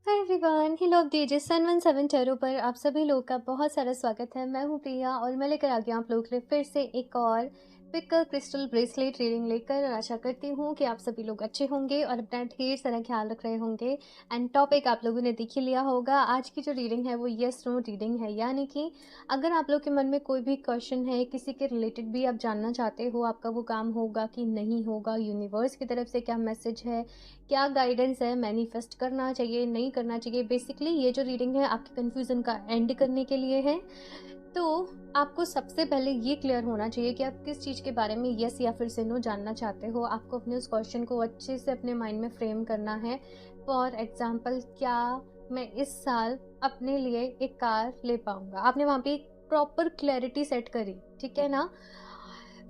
Hi everyone, hello update सन 17 tarot पर आप सभी लोग का बहुत सारा स्वागत है। मैं हूं प्रिया और मैं लेकर आ गया आप लोग के लिए फिर से एक और पिक क्रिस्टल ब्रेसलेट रीडिंग लेकर। और आशा करती हूं कि आप सभी लोग अच्छे होंगे और अपना ढेर सारा ख्याल रख रहे होंगे। एंड टॉपिक आप लोगों ने देख ही लिया होगा। आज की जो रीडिंग है वो यस नो रीडिंग है, यानी कि अगर आप लोग के मन में कोई भी क्वेश्चन है, किसी के रिलेटेड भी आप जानना चाहते हो, आपका वो काम होगा कि नहीं होगा, यूनिवर्स की तरफ से क्या मैसेज है, क्या गाइडेंस है, मैनिफेस्ट करना चाहिए नहीं करना चाहिए, बेसिकली ये जो रीडिंग है आपके कंफ्यूजन का एंड करने के लिए है। तो आपको सबसे पहले ये क्लियर होना चाहिए कि आप किस चीज़ के बारे में यस या फिर से नो जानना चाहते हो। आपको अपने उस क्वेश्चन को अच्छे से अपने माइंड में फ्रेम करना है। फॉर एग्जाम्पल, क्या मैं इस साल अपने लिए एक कार ले पाऊंगा? आपने वहाँ पे एक प्रॉपर क्लैरिटी सेट करी, ठीक है ना।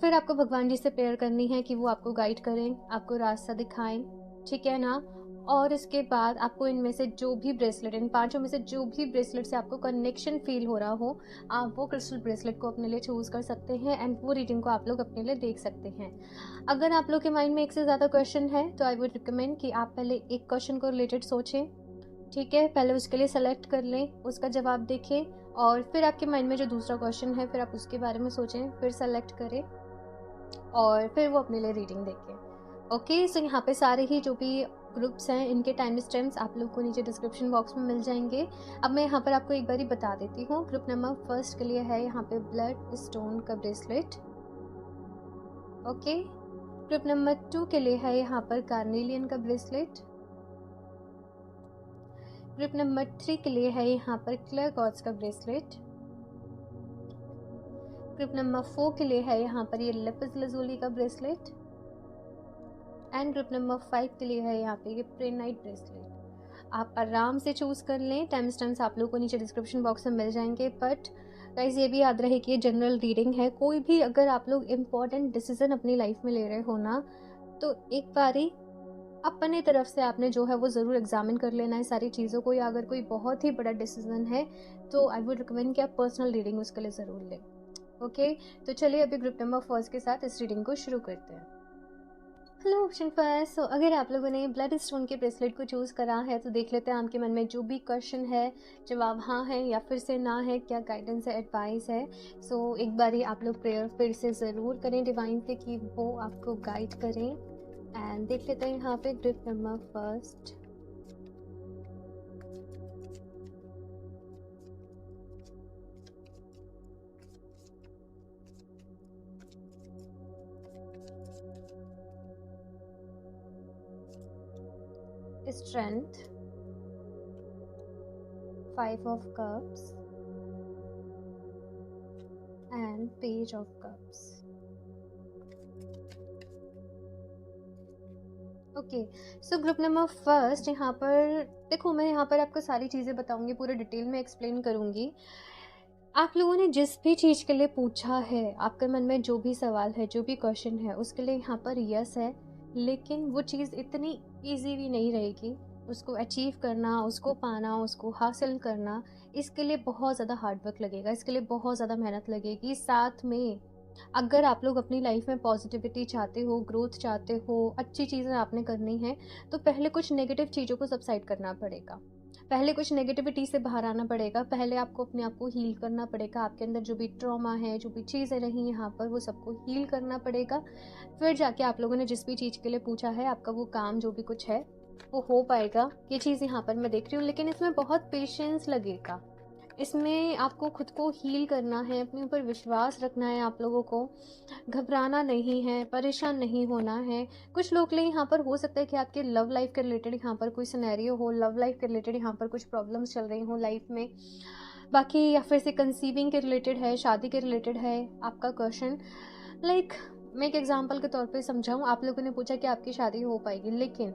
फिर आपको भगवान जी से प्रेयर करनी है कि वो आपको गाइड करें, आपको रास्ता दिखाएं, ठीक है ना। और इसके बाद आपको इनमें से जो भी ब्रेसलेट, इन पांचों में से जो भी ब्रेसलेट से आपको कनेक्शन फील हो रहा हो, आप वो क्रिस्टल ब्रेसलेट को अपने लिए चूज कर सकते हैं एंड वो रीडिंग को आप लोग अपने लिए देख सकते हैं। अगर आप लोग के माइंड में एक से ज़्यादा क्वेश्चन है तो आई वुड रिकमेंड कि आप पहले एक क्वेश्चन को रिलेटेड सोचें, ठीक है। पहले उसके लिए सेलेक्ट कर लें, उसका जवाब देखें और फिर आपके माइंड में जो दूसरा क्वेश्चन है फिर आप उसके बारे में सोचें, फिर सेलेक्ट करें और फिर वो अपने लिए रीडिंग देखें। ओके, सो यहाँ पे सारे ही जो भी ग्रुप्स हैं इनके टाइम स्टैम्प्स आप लोग को नीचे डिस्क्रिप्शन बॉक्स में मिल जाएंगे। अब मैं यहाँ पर आपको एक बार बता देती हूँ। ग्रुप नंबर फर्स्ट के लिए है यहाँ पे ब्लड स्टोन का ब्रेसलेट। ओके, ग्रुप नंबर 2 के लिए है यहाँ पर कार्नेलियन का ब्रेसलेट। ग्रुप नंबर 3 के लिए है यहाँ पर क्लियर गॉड्स का ब्रेसलेट। ग्रुप नंबर 4 के लिए है यहाँ पर ये लेपिस लजूली का ब्रेसलेट। एंड ग्रुप नंबर 5 के लिए है यहाँ पे ये प्रेनाइट ब्रेसलेट। आप आराम से चूज कर लें, टाइम स्टैम्प्स आप लोगों को नीचे डिस्क्रिप्शन बॉक्स में मिल जाएंगे। बट गाइस ये भी याद रहे कि ये जनरल रीडिंग है। कोई भी अगर आप लोग इम्पोर्टेंट डिसीजन अपनी लाइफ में ले रहे हो ना, तो एक बारी अपने तरफ से आपने जो है वो ज़रूर एग्जामिन कर लेना है सारी चीज़ों को। या अगर कोई बहुत ही बड़ा डिसीजन है तो आई वुड रिकमेंड कि आप पर्सनल रीडिंग उसके लिए ज़रूर लें। ओके, तो चलिए अभी ग्रुप नंबर फर्स्ट के साथ इस रीडिंग को शुरू करते हैं। Hello option first. सो अगर आप लोगों ने ब्लड स्टोन के ब्रेसलेट को चूज़ करा है तो देख लेते हैं आपके मन में जो भी क्वेश्चन है जवाब हाँ है या फिर से ना है, क्या गाइडेंस है, एडवाइस है। सो एक बारी आप लोग प्रेयर फिर से ज़रूर करें डिवाइन से कि वो आपको गाइड करें। एंड देख लेते हैं यहाँ पे group number first. Strength, 5 of cups and page of cups. Okay, so group number first, यहाँ पर देखो मैं यहाँ पर आपको सारी चीज़ें बताऊंगी, पूरे डिटेल में एक्सप्लेन करूंगी। आप लोगों ने जिस भी चीज़ के लिए पूछा है, आपके मन में जो भी सवाल है, जो भी क्वेश्चन है, उसके लिए यहाँ पर यस है। लेकिन वो चीज़ इतनी इजी भी नहीं रहेगी। उसको अचीव करना, उसको पाना, उसको हासिल करना, इसके लिए बहुत ज़्यादा हार्डवर्क लगेगा, इसके लिए बहुत ज़्यादा मेहनत लगेगी। साथ में अगर आप लोग अपनी लाइफ में पॉजिटिविटी चाहते हो, ग्रोथ चाहते हो, अच्छी चीज़ें आपने करनी है, तो पहले कुछ नेगेटिव चीज़ों को सबसाइड करना पड़ेगा। पहले कुछ नेगेटिविटी से बाहर आना पड़ेगा। पहले आपको अपने आप को हील करना पड़ेगा। आपके अंदर जो भी ट्रॉमा है, जो भी चीज़ें रही यहाँ पर, वो सबको हील करना पड़ेगा। फिर जाके आप लोगों ने जिस भी चीज़ के लिए पूछा है, आपका वो काम जो भी कुछ है वो हो पाएगा। ये चीज़ यहाँ पर मैं देख रही हूँ, लेकिन इसमें बहुत पेशेंस लगेगा। इसमें आपको खुद को हील करना है, अपने ऊपर विश्वास रखना है, आप लोगों को घबराना नहीं है, परेशान नहीं होना है। कुछ लोग के लिए यहाँ पर हो सकता है कि आपके लव लाइफ के रिलेटेड यहाँ पर कोई सिनेरियो हो, लव लाइफ के रिलेटेड यहाँ पर कुछ प्रॉब्लम्स चल रही हो लाइफ में। बाकी या फिर से कंसीविंग के रिलेटेड है, शादी के रिलेटेड है आपका क्वेश्चन। लाइक मैं एक एग्जांपल के तौर पे समझाऊँ, आप लोगों ने पूछा कि आपकी शादी हो पाएगी, लेकिन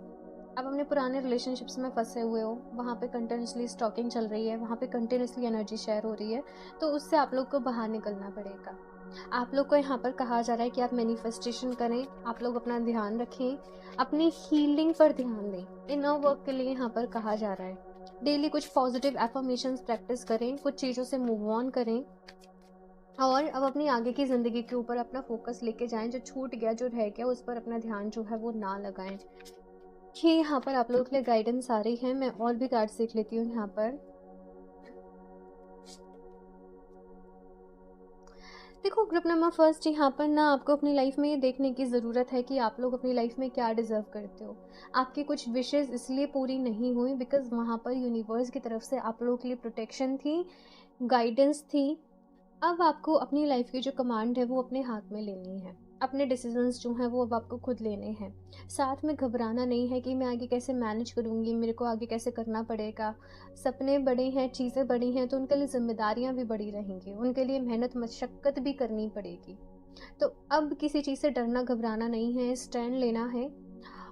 आप अपने पुराने रिलेशनशिप्स में फंसे हुए हो, वहाँ पे कंटिन्यूसली स्टॉकिंग चल रही है, वहाँ पे कंटिन्यूसली एनर्जी शेयर हो रही है, तो उससे आप लोग को बाहर निकलना पड़ेगा। आप लोग को यहाँ पर कहा जा रहा है कि आप मैनिफेस्टेशन करें, आप लोग अपना ध्यान रखें, अपनी हीलिंग पर ध्यान दें। इनर वर्क के लिए यहाँ पर कहा जा रहा है डेली कुछ पॉजिटिव एफर्मेशंस प्रैक्टिस करें, कुछ चीज़ों से मूव ऑन करें और अब अपनी आगे की ज़िंदगी के ऊपर अपना फोकस लेके जाएं। जो छूट गया, जो रह गया, उस पर अपना ध्यान जो है वो ना लगाएं। कि यहाँ पर आप लोगों के लिए गाइडेंस आ रही है। मैं और भी कार्ड्स देख लेती हूँ यहाँ पर। देखो ग्रुप नंबर फर्स्ट, यहाँ पर ना आपको अपनी लाइफ में ये देखने की ज़रूरत है कि आप लोग अपनी लाइफ में क्या डिज़र्व करते हो। आपकी कुछ विशेज़ इसलिए पूरी नहीं हुई बिकॉज़ वहाँ पर यूनिवर्स की तरफ से आप लोगों के लिए प्रोटेक्शन थी, गाइडेंस थी। अब आपको अपनी लाइफ की जो कमांड है वो अपने हाथ में लेनी है। अपने डिसीजंस जो हैं वो अब आपको खुद लेने हैं। साथ में घबराना नहीं है कि मैं आगे कैसे मैनेज करूँगी, मेरे को आगे कैसे करना पड़ेगा। सपने बड़े हैं, चीज़ें बड़ी हैं, तो उनके लिए ज़िम्मेदारियाँ भी बड़ी रहेंगी, उनके लिए मेहनत मशक्क़त भी करनी पड़ेगी। तो अब किसी चीज़ से डरना घबराना नहीं है, स्टैंड लेना है।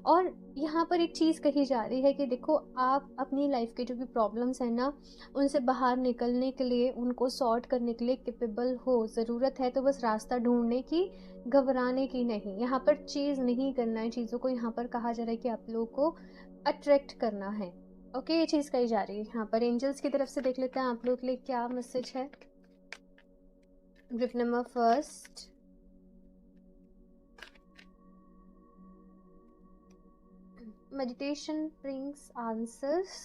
और यहाँ पर एक चीज़ कही जा रही है कि देखो आप अपनी लाइफ के जो भी प्रॉब्लम्स हैं ना, उनसे बाहर निकलने के लिए, उनको सॉर्ट करने के लिए कैपेबल हो। ज़रूरत है तो बस रास्ता ढूंढने की, घबराने की नहीं। यहाँ पर चीज़ नहीं करना है चीज़ों को, यहाँ पर कहा जा रहा है कि आप लोगों को अट्रैक्ट करना है। ओके, ये चीज़ कही जा रही है। यहाँ पर एंजल्स की तरफ से देख लेते हैं आप लोगों के लिए क्या मैसेज है। Group number first, meditation brings answers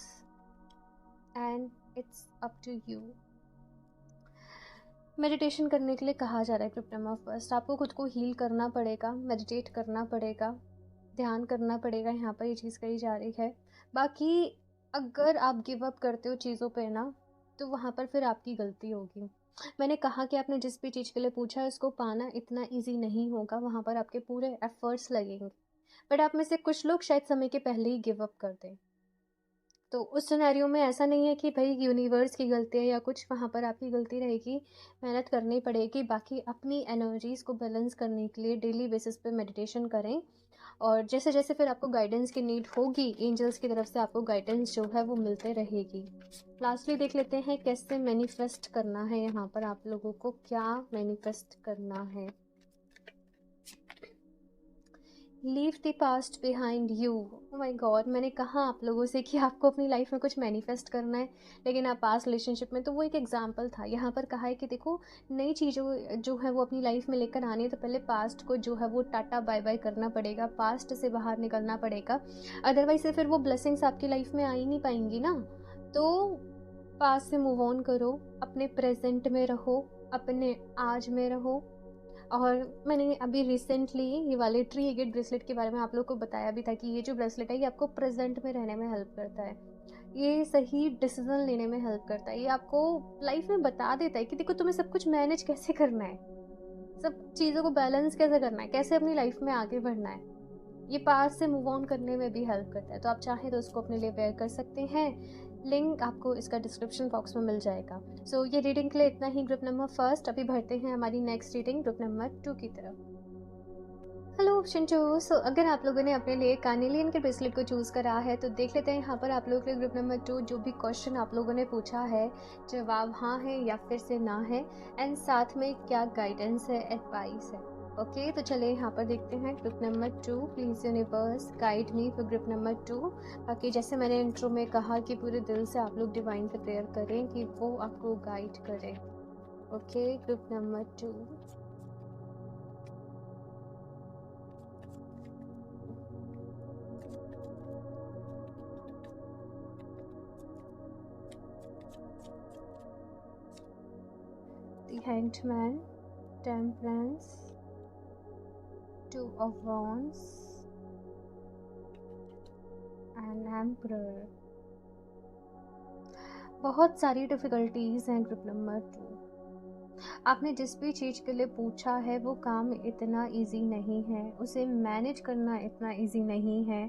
and it's up to you। Meditation करने के लिए कहा जा रहा है ग्रुप नंबर फर्स्ट। आपको खुद को हील करना पड़ेगा, मेडिटेट करना पड़ेगा, ध्यान करना पड़ेगा। यहाँ पर ये चीज़ कही जा रही है। बाकी अगर आप गिव अप करते हो चीज़ों पे ना, तो वहाँ पर फिर आपकी गलती होगी। मैंने कहा कि आपने जिस भी चीज़ के लिए पूछा है उसको पाना इतना ईजी नहीं होगा, वहाँ पर आपके पूरे एफर्ट्स लगेंगे। बट आप में से कुछ लोग शायद समय के पहले ही गिव अप कर दें। तो उस सिनेरियो में ऐसा नहीं है कि भाई यूनिवर्स की गलती है या कुछ, वहाँ पर आपकी गलती रहेगी, मेहनत करनी पड़ेगी। बाकी अपनी एनर्जीज़ को बैलेंस करने के लिए डेली बेसिस पे मेडिटेशन करें, और जैसे जैसे फिर आपको गाइडेंस की नीड होगी, एंजल्स की तरफ से आपको गाइडेंस जो है वो मिलते रहेगी। लास्टली देख लेते हैं कैसे मैनिफेस्ट करना है। यहाँ पर आप लोगों को क्या मैनिफेस्ट करना है। Leave the past behind you. Oh my god, मैंने कहा आप लोगों से कि आपको अपनी लाइफ में कुछ मैनिफेस्ट करना है, लेकिन आप पास्ट रिलेशनशिप में, तो वो एक एग्जाम्पल था। यहाँ पर कहा है कि देखो नई चीज़ों जो है वो अपनी लाइफ में लेकर आनी है, तो पहले पास्ट को जो है वो टाटा बाय बाय करना पड़ेगा, पास्ट से बाहर निकलना पड़ेगा। अदरवाइज से फिर वो ब्लेसिंग्स आपकी लाइफ में आ ही नहीं पाएंगी ना। तो पास्ट से मूव ऑन करो, अपने प्रेजेंट में रहो, अपने आज में रहो। और मैंने अभी रिसेंटली ये वाले ट्री एगेट ब्रेसलेट के बारे में आप लोग को बताया भी था कि ये जो ब्रेसलेट है ये आपको प्रेजेंट में रहने में हेल्प करता है, ये सही डिसीजन लेने में हेल्प करता है, ये आपको लाइफ में बता देता है कि देखो तुम्हें सब कुछ मैनेज कैसे करना है, सब चीज़ों को बैलेंस कैसे करना है, कैसे अपनी लाइफ में आगे बढ़ना है। ये पास से मूव ऑन करने में भी हेल्प करता है। तो आप चाहें तो उसको अपने लिए वेयर कर सकते हैं। लिंक आपको इसका डिस्क्रिप्शन बॉक्स में मिल जाएगा। सो ये रीडिंग के लिए इतना ही ग्रुप नंबर फर्स्ट। अभी बढ़ते हैं हमारी नेक्स्ट रीडिंग ग्रुप नंबर 2 की तरफ। हेलो शिंचो। सो अगर आप लोगों ने अपने लिए कार्नेलियन के ब्रेसलेट को चूज़ करा है तो देख लेते हैं यहाँ पर आप लोगों के लिए ग्रुप नंबर 2 जो भी क्वेश्चन आप लोगों ने पूछा है, जवाब हाँ है या फिर से ना है, एंड साथ में क्या गाइडेंस है, एडवाइस है। ओके, तो चलिए यहाँ पर देखते हैं group number 2। Please universe guide me for group number 2। बाकी जैसे मैंने इंट्रो में कहा कि पूरे दिल से आप लोग डिवाइन से प्रेयर करें कि वो आपको गाइड करें। Okay, group number 2। The Hanged Man, Temperance, Two of Wands and Emperor। बहुत सारी डिफ़िकल्टीज़ हैं ग्रुप नंबर 2। आपने जिस भी चीज़ के लिए पूछा है वो काम इतना इजी नहीं है, उसे मैनेज करना इतना इजी नहीं है।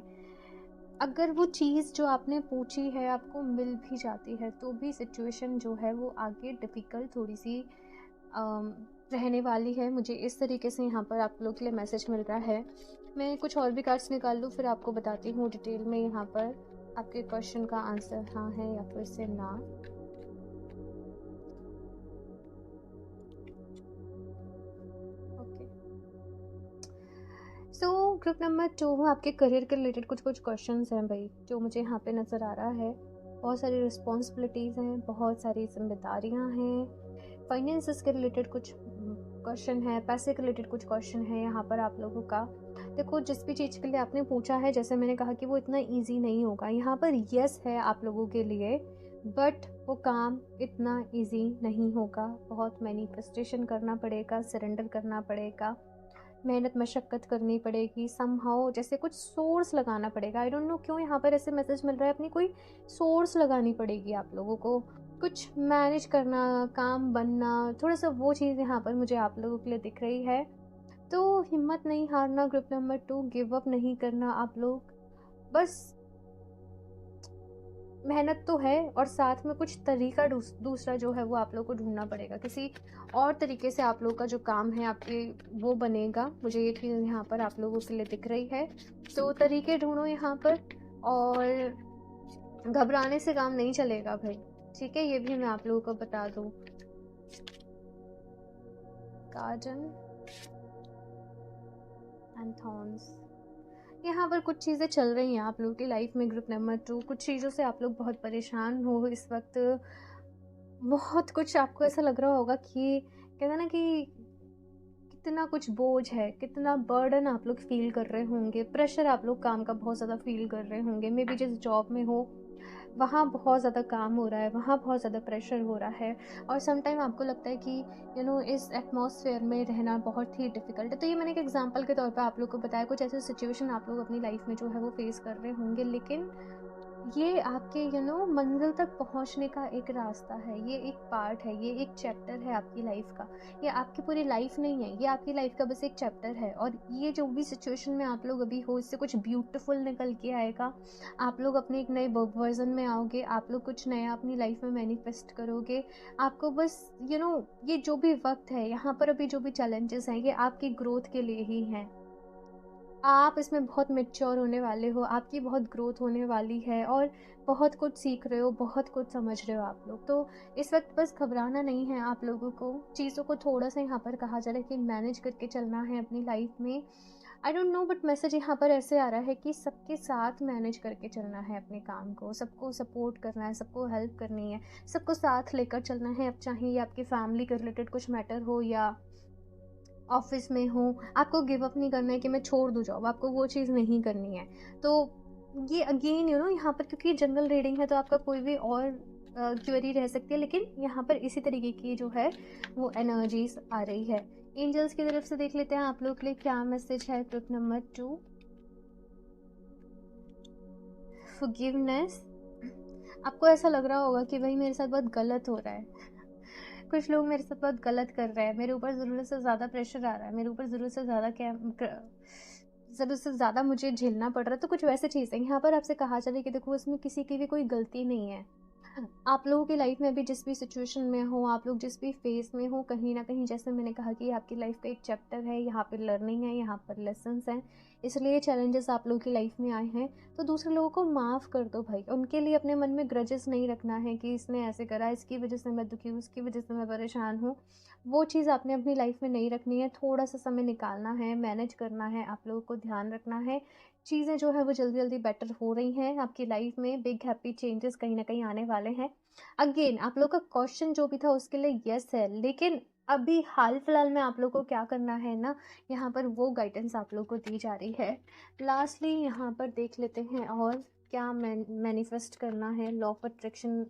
अगर वो चीज़ जो आपने पूछी है आपको मिल भी जाती है तो भी सिचुएशन जो है वो आगे डिफ़िकल्ट थोड़ी सी रहने वाली है। मुझे इस तरीके से यहाँ पर आप लोग के लिए मैसेज मिल रहा है। मैं कुछ और भी कार्ड्स निकाल लूँ फिर आपको बताती हूँ डिटेल में यहाँ पर आपके क्वेश्चन का आंसर हाँ है या फिर से ना। ओके, सो ग्रुप नंबर 2 आपके करियर के रिलेटेड कुछ कुछ क्वेश्चंस हैं भाई जो मुझे यहाँ पे नज़र आ रहा है। बहुत सारी रिस्पॉन्सिबिलिटीज़ हैं, बहुत सारी जिम्मेदारियाँ हैं, फाइनेंसेस के रिलेटेड कुछ क्वेश्चन है, पैसे के रिलेटेड कुछ क्वेश्चन है यहाँ पर आप लोगों का। देखो, जिस भी चीज़ के लिए आपने पूछा है, जैसे मैंने कहा कि वो इतना ईजी नहीं होगा। यहाँ पर यस है आप लोगों के लिए, बट वो काम इतना ईजी नहीं होगा। बहुत मैनिफेस्टेशन करना पड़ेगा, सरेंडर करना पड़ेगा, मेहनत मशक्क़त करनी पड़ेगी, समहाउ जैसे कुछ सोर्स लगाना पड़ेगा। आई डोंट नो क्यों यहाँ पर ऐसे मैसेज मिल रहा है, अपनी कोई सोर्स लगानी पड़ेगी आप लोगों को, कुछ मैनेज करना, काम बनना, थोड़ा सा वो चीज़ यहाँ पर मुझे आप लोगों के लिए दिख रही है। तो हिम्मत नहीं हारना, ग्रुप नंबर 2, गिव अप नहीं करना आप लोग, बस मेहनत तो है और साथ में कुछ तरीका दूसरा जो है वो आप लोग को ढूंढना पड़ेगा। किसी और तरीके से आप लोग का जो काम है आपके वो बनेगा। मुझे ये चीज़ यहाँ पर आप लोगों के लिए दिख रही है। तो तरीके ढूंढो यहाँ पर, और घबराने से काम नहीं चलेगा भाई, ठीक है। ये भी मैं आप लोगों को बता दूँ। गार्डन एंड थॉर्न्स, यहाँ पर कुछ चीज़ें चल रही हैं आप लोगों की लाइफ में। ग्रुप नंबर 2, कुछ चीज़ों से आप लोग बहुत परेशान हो इस वक्त। बहुत कुछ आपको ऐसा लग रहा होगा कि कहते हैं ना कि कितना कुछ बोझ है, कितना बर्डन आप लोग फील कर रहे होंगे, प्रेशर आप लोग काम का बहुत ज़्यादा फील कर रहे होंगे। मे बी जिस जॉब में हो वहाँ बहुत ज़्यादा काम हो रहा है, वहाँ बहुत ज़्यादा प्रेशर हो रहा है, और समटाइम आपको लगता है कि इस एटमॉस्फेयर में रहना बहुत ही डिफ़िकल्ट है। तो ये मैंने एक एग्जांपल के तौर पे आप लोग को बताया, कुछ ऐसे सिचुएशन आप लोग अपनी लाइफ में जो है वो फेस कर रहे होंगे, लेकिन ये आपके मंजिल तक पहुंचने का एक रास्ता है, ये एक पार्ट है, ये एक चैप्टर है आपकी लाइफ का। ये आपकी पूरी लाइफ नहीं है, ये आपकी लाइफ का बस एक चैप्टर है। और ये जो भी सिचुएशन में आप लोग अभी हो, इससे कुछ ब्यूटीफुल निकल के आएगा। आप लोग अपने एक नए वर्जन में आओगे, आप लोग कुछ नया अपनी लाइफ में मैनिफेस्ट करोगे। आपको बस ये जो भी वक्त है यहाँ पर, अभी जो भी चैलेंजेस हैं, ये आपकी ग्रोथ के लिए ही हैं। आप इसमें बहुत मैच्योर होने वाले हो, आपकी बहुत ग्रोथ होने वाली है, और बहुत कुछ सीख रहे हो, बहुत कुछ समझ रहे हो आप लोग। तो इस वक्त बस घबराना नहीं है आप लोगों को। चीज़ों को थोड़ा सा यहाँ पर कहा जा रहा है कि मैनेज करके चलना है अपनी लाइफ में। I don't know, but message यहाँ पर ऐसे आ रहा है कि सबके साथ मैनेज करके चलना है अपने काम को, सबको सपोर्ट करना है, सबको हेल्प करनी है, सबको साथ लेकर चलना है। अब चाहे ये आपकी फैमिली के रिलेटेड कुछ मैटर हो या ऑफिस में हो, आपको गिव अप नहीं करना है कि मैं छोड़ दूँ जॉब, आपको वो चीज़ नहीं करनी है। तो ये अगेन यहाँ पर, क्योंकि जनरल रीडिंग है तो आपका कोई भी और क्वेरी रह सकती है, लेकिन यहाँ पर इसी तरीके की जो है वो एनर्जीज आ रही है। एंजल्स की तरफ से देख लेते हैं आप लोग के लिए क्या मैसेज है। Group number 2, forgiveness. आपको ऐसा लग रहा होगा कि भाई मेरे साथ बहुत गलत हो रहा है, कुछ लोग मेरे साथ बहुत गलत कर रहे हैं, मेरे ऊपर ज़रूरत से ज़्यादा प्रेशर आ रहा है, मेरे ऊपर ज़रूरत से ज़्यादा मुझे झेलना पड़ रहा है। तो कुछ वैसे चीज़ें यहाँ पर आपसे कहा जा रहा है कि देखो, इसमें किसी की भी कोई गलती नहीं है। आप लोगों की लाइफ में अभी जिस भी सिचुएशन में हो, आप लोग जिस भी फेज में हो, कहीं ना कहीं जैसे मैंने कहा कि आपकी लाइफ का एक चैप्टर है, यहाँ पर लर्निंग है, यहाँ पर लेसन्स हैं, इसलिए चैलेंजेस आप लोगों की लाइफ में आए हैं। तो दूसरे लोगों को माफ़ कर दो भाई, उनके लिए अपने मन में ग्रजेस नहीं रखना है कि इसने ऐसे करा, इसकी वजह से मैं दुखी हूँ, इसकी वजह से मैं परेशान हूँ। वो चीज़ आपने अपनी लाइफ में नहीं रखनी है। थोड़ा सा समय निकालना है, मैनेज करना है, आप लोगों को ध्यान रखना है। चीज़ें जो है वो जल्दी जल्दी बेटर हो रही हैं आपकी लाइफ में, बिग हैप्पी चेंजेस कहीं ना कहीं आने वाले हैं। अगेन आप लोग का क्वेश्चन जो भी था उसके लिए यस है, लेकिन अभी हाल फिलहाल में आप लोग को क्या करना है ना, यहाँ पर वो गाइडेंस आप लोग को दी जा रही है। लास्टली यहाँ पर देख लेते हैं और क्या मैनिफेस्ट करना है, लॉ ऑफ अट्रैक्शन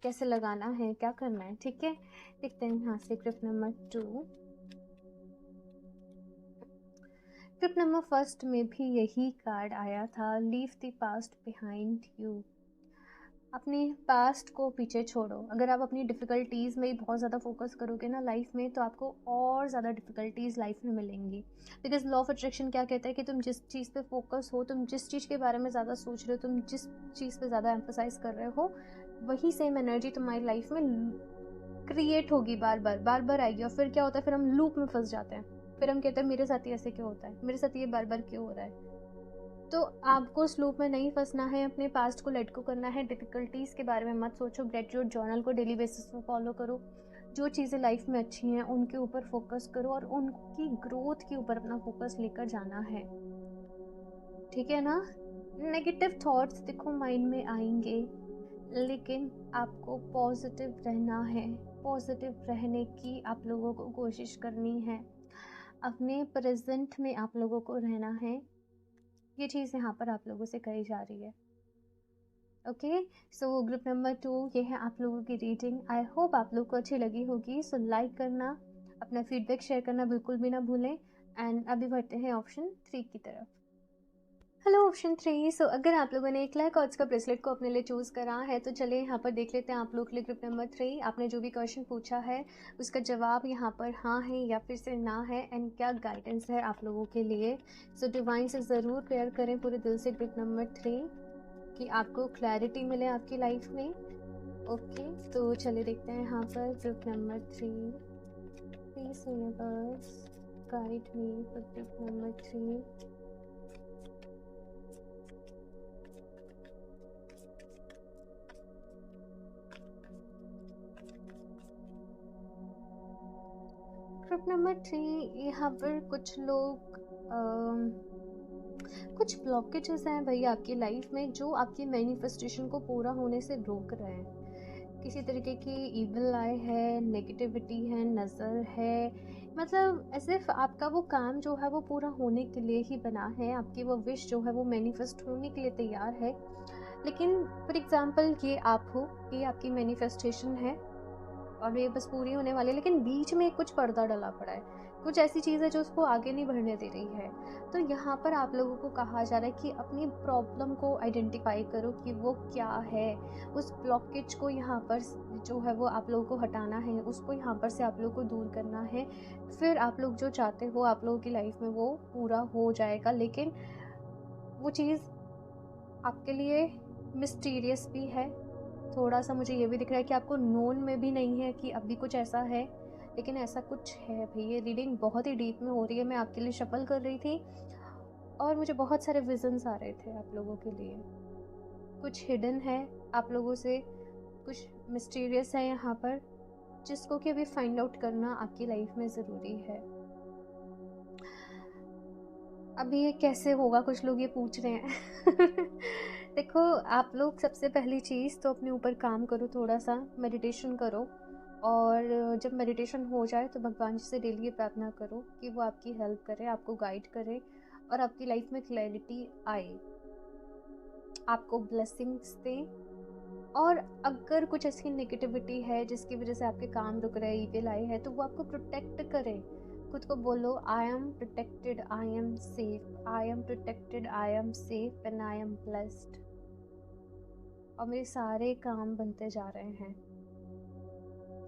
कैसे लगाना है, क्या करना है, ठीक है। देखते हैं यहाँ से ग्रुप नंबर 2। ग्रुप नंबर 1 में भी यही कार्ड आया था, leave the past behind you. अपने पास्ट को पीछे छोड़ो। अगर आप अपनी डिफ़िकल्टीज़ में बहुत ज़्यादा फोकस करोगे ना लाइफ में, तो आपको और ज़्यादा डिफ़िकल्टीज़ लाइफ में मिलेंगी। बिकॉज लॉ ऑफ अट्रैक्शन क्या कहता है कि तुम जिस चीज़ पे फोकस हो, तुम जिस चीज़ के बारे में ज़्यादा सोच रहे हो, तुम जिस चीज़ पे ज़्यादा एम्फोसाइज कर रहे हो, वही सेम एनर्जी तुम्हारी लाइफ में क्रिएट होगी, बार बार आएगी। और फिर क्या होता है, फिर हम लूप में फंस जाते हैं। फिर हम कहते हैं मेरे साथ ही ऐसे क्यों होता है, मेरे साथ ये बार बार क्यों हो रहा है। तो आपको उस लूप में नहीं फंसना है, अपने पास्ट को लेट गो करना है, डिफ़िकल्टीज़ के बारे में मत सोचो। ग्रेटिट्यूड जर्नल को डेली बेसिस पे फॉलो करो, जो चीज़ें लाइफ में अच्छी हैं उनके ऊपर फोकस करो, और उनकी ग्रोथ के ऊपर अपना फोकस लेकर जाना है, ठीक है ना। नेगेटिव थॉट्स देखो माइंड में आएंगे, लेकिन आपको पॉजिटिव रहना है, पॉजिटिव रहने की आप लोगों को कोशिश करनी है, अपने प्रेजेंट में आप लोगों को रहना है। ये चीज़ यहाँ पर आप लोगों से कही जा रही है। ओके, सो ग्रुप नंबर 2 ये है आप लोगों की रीडिंग। आई होप आप लोग को अच्छी लगी होगी। सो लाइक करना, अपना फीडबैक शेयर करना बिल्कुल भी ना भूलें। एंड अभी बढ़ते हैं ऑप्शन 3 की तरफ। Hello option 3। सो अगर आप लोगों ने 1 लाख कॉर्ड्स का ब्रेसलेट को अपने लिए चूज़ करा है तो चलिए यहाँ पर देख लेते हैं आप लोग के लिए ग्रुप नंबर 3 आपने जो भी क्वेश्चन पूछा है उसका जवाब यहाँ पर हाँ है या फिर से ना है, एंड क्या गाइडेंस है आप लोगों के लिए। सो डिवाइन से ज़रूर प्रेयर करें पूरे दिल से ग्रुप नंबर 3 कि आपको क्लैरिटी मिले आपकी लाइफ में। ओके, तो चलिए देखते हैं यहाँ पर group number 3। Please universe guide me for group number 3। Group number 3 यहाँ पर कुछ लोग कुछ ब्लॉकेजेस हैं भाई आपकी लाइफ में जो आपकी मैनिफेस्टेशन को पूरा होने से रोक रहे हैं। किसी तरीके की इविल आई है, नेगेटिविटी है, नज़र है, मतलब सिर्फ आपका वो काम जो है वो पूरा होने के लिए ही बना है, आपकी वो विश जो है वो मैनिफेस्ट होने के लिए तैयार है। लेकिन फॉर एग्जांपल ये आप हो, ये आपकी मैनिफेस्टेशन है और ये बस पूरी होने वाली है, लेकिन बीच में कुछ पर्दा डला पड़ा है, कुछ ऐसी चीज़ है जो उसको आगे नहीं बढ़ने दे रही है। तो यहाँ पर आप लोगों को कहा जा रहा है कि अपनी प्रॉब्लम को आइडेंटिफाई करो कि वो क्या है, उस ब्लॉकेज को यहाँ पर जो है वो आप लोगों को हटाना है, उसको यहाँ पर से आप लोगों को दूर करना है। फिर आप लोग जो चाहते हो आप लोगों की लाइफ में वो पूरा हो जाएगा। लेकिन वो चीज़ आपके लिए मिस्टीरियस भी है, थोड़ा सा मुझे ये भी दिख रहा है कि आपको नोन में भी नहीं है कि अभी कुछ ऐसा है, लेकिन ऐसा कुछ है भाई। ये रीडिंग बहुत ही डीप में हो रही है। मैं आपके लिए शफल कर रही थी और मुझे बहुत सारे विजन्स आ रहे थे आप लोगों के लिए। कुछ हिडन है आप लोगों से, कुछ मिस्टीरियस है यहाँ पर, जिसको कि अभी फाइंड आउट करना आपकी लाइफ में ज़रूरी है। अभी ये कैसे होगा, कुछ लोग ये पूछ रहे हैं। देखो, आप लोग सबसे पहली चीज़ तो अपने ऊपर काम करो, थोड़ा सा मेडिटेशन करो, और जब मेडिटेशन हो जाए तो भगवान जी से डेली ये प्रार्थना करो कि वो आपकी हेल्प करे, आपको गाइड करे और आपकी लाइफ में क्लैरिटी आए, आपको ब्लेसिंग्स दें। और अगर कुछ ऐसी नेगेटिविटी है जिसकी वजह से आपके काम रुक रहे, ईविल आए है, तो वो आपको प्रोटेक्ट करे। खुद को बोलो I am protected, I am safe, I am protected, I am safe and I am blessed. और मेरे सारे काम बनते जा रहे हैं,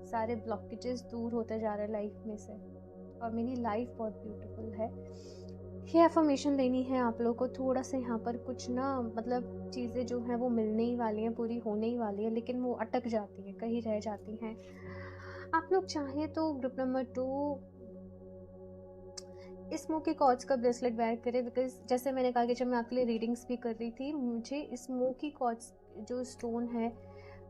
सारे ब्लॉकेजेस दूर होते जा रहे हैं लाइफ में से, और मेरी लाइफ बहुत ब्यूटीफुल है। ये अफर्मेशन लेनी है आप लोगों को। थोड़ा सा यहाँ पर कुछ ना, मतलब चीज़ें जो हैं वो मिलने ही वाली हैं, पूरी होने ही वाली है, लेकिन वो अटक जाती हैं, कहीं रह जाती हैं। आप लोग चाहें तो ग्रुप नंबर 2 स्मोकी कॉर्ड्स का ब्रेसलेट वेयर करें, बिकॉज जैसे मैंने कहा कि जब मैं आपके लिए रीडिंग्स भी कर रही थी, मुझे स्मोकी कॉर्ड्स जो स्टोन है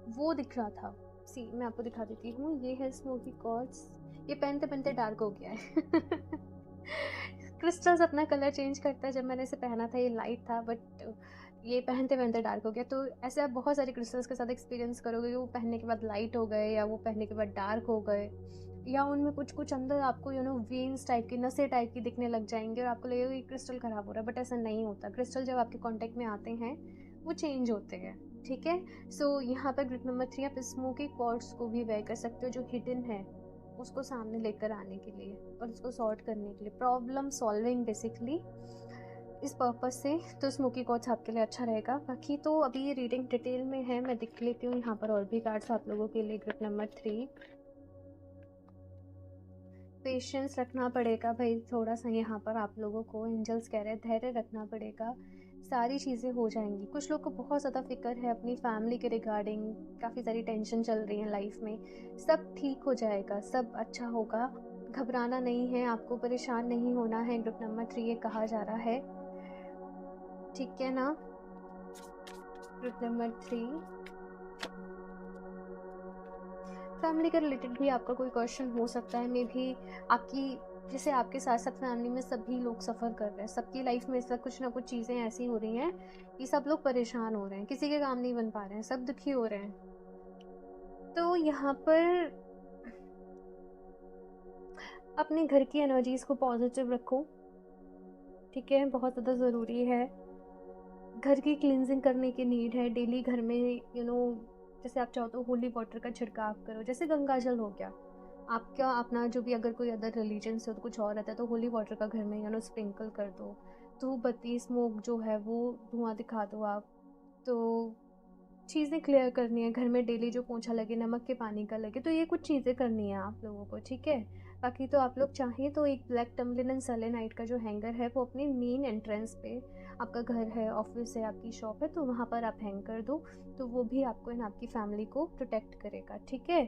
वो दिख रहा था। सी, मैं आपको दिखा देती हूँ, ये है स्मोकी कॉर्ड्स। ये पहनते पहनते डार्क हो गया है। क्रिस्टल्स अपना कलर चेंज करता है। जब मैंने इसे पहना था ये लाइट था, बट ये पहनते पहनते डार्क हो गया। तो ऐसे आप बहुत सारे क्रिस्टल्स के साथ एक्सपीरियंस करोगे, वो पहनने के बाद लाइट हो गए, या वो पहनने के बाद डार्क हो गए, या उनमें कुछ कुछ अंदर आपको वेन्स टाइप की, नसें टाइप की दिखने लग जाएंगे और आपको लगेगा कि क्रिस्टल ख़राब हो रहा है, बट ऐसा नहीं होता। क्रिस्टल जब आपके कॉन्टेक्ट में आते हैं वो चेंज होते हैं, ठीक है। सो यहाँ पर ग्रुप नंबर 3 आप स्मोकी कॉर्ड्स को भी वेयर कर सकते हो, जो हिडन है उसको सामने लेकर आने के लिए और उसको सॉर्ट करने के लिए, प्रॉब्लम सॉल्विंग बेसिकली, इस पर्पज़ से। तो स्मोकी कॉर्ड्स आपके लिए अच्छा रहेगा। बाकी तो अभी ये रीडिंग डिटेल में है, मैं दिख लेती हूँ यहाँ पर और भी कार्ड्स आप लोगों के लिए। ग्रुप नंबर 3 पेशेंस रखना पड़ेगा भाई, थोड़ा सा यहाँ पर आप लोगों को एंजल्स कह रहे हैं धैर्य रखना पड़ेगा, सारी चीज़ें हो जाएंगी। कुछ लोग को बहुत ज़्यादा फिक्र है अपनी फैमिली के रिगार्डिंग, काफ़ी सारी टेंशन चल रही है लाइफ में। सब ठीक हो जाएगा, सब अच्छा होगा, घबराना नहीं है, आपको परेशान नहीं होना है। ग्रुप नंबर 3 ये कहा जा रहा है, ठीक है ना। ग्रुप नंबर 3 फैमिली के रिलेटेड भी आपका कोई क्वेश्चन हो सकता है, मे भी आपकी जैसे आपके साथ साथ फैमिली में सभी लोग सफ़र कर रहे हैं, सबकी लाइफ में इस वक्त कुछ ना कुछ चीज़ें ऐसी हो रही हैं कि सब लोग परेशान हो रहे हैं, किसी के काम नहीं बन पा रहे हैं, सब दुखी हो रहे हैं। तो यहाँ पर अपने घर की एनर्जीज़ को पॉजिटिव रखो, ठीक है, बहुत ज़्यादा ज़रूरी है। घर की क्लींजिंग करने की नीड है डेली। घर में जैसे आप चाहो तो होली वाटर का छिड़काव करो, जैसे गंगा जल हो गया आपका अपना, जो भी अगर कोई अदर रिलीजन से तो कुछ और रहता है तो होली वाटर का घर में स्प्रिंकल कर दो। धूप बत्ती स्मोक जो है वो धुआं दिखा दो आप। तो चीज़ें क्लियर करनी है घर में, डेली जो पोंछा लगे नमक के पानी का लगे, तो ये कुछ चीज़ें करनी है आप लोगों को, ठीक है। बाकी तो आप लोग चाहें तो एक ब्लैक टम्बलिन एंड सेलेनाइट का जो हैंगर है वो अपने मेन एंट्रेंस पे, आपका घर है, ऑफिस है, आपकी शॉप है, तो वहाँ पर आप हैंग कर दो, तो वो भी आपको एंड आपकी फैमिली को प्रोटेक्ट करेगा, ठीक है।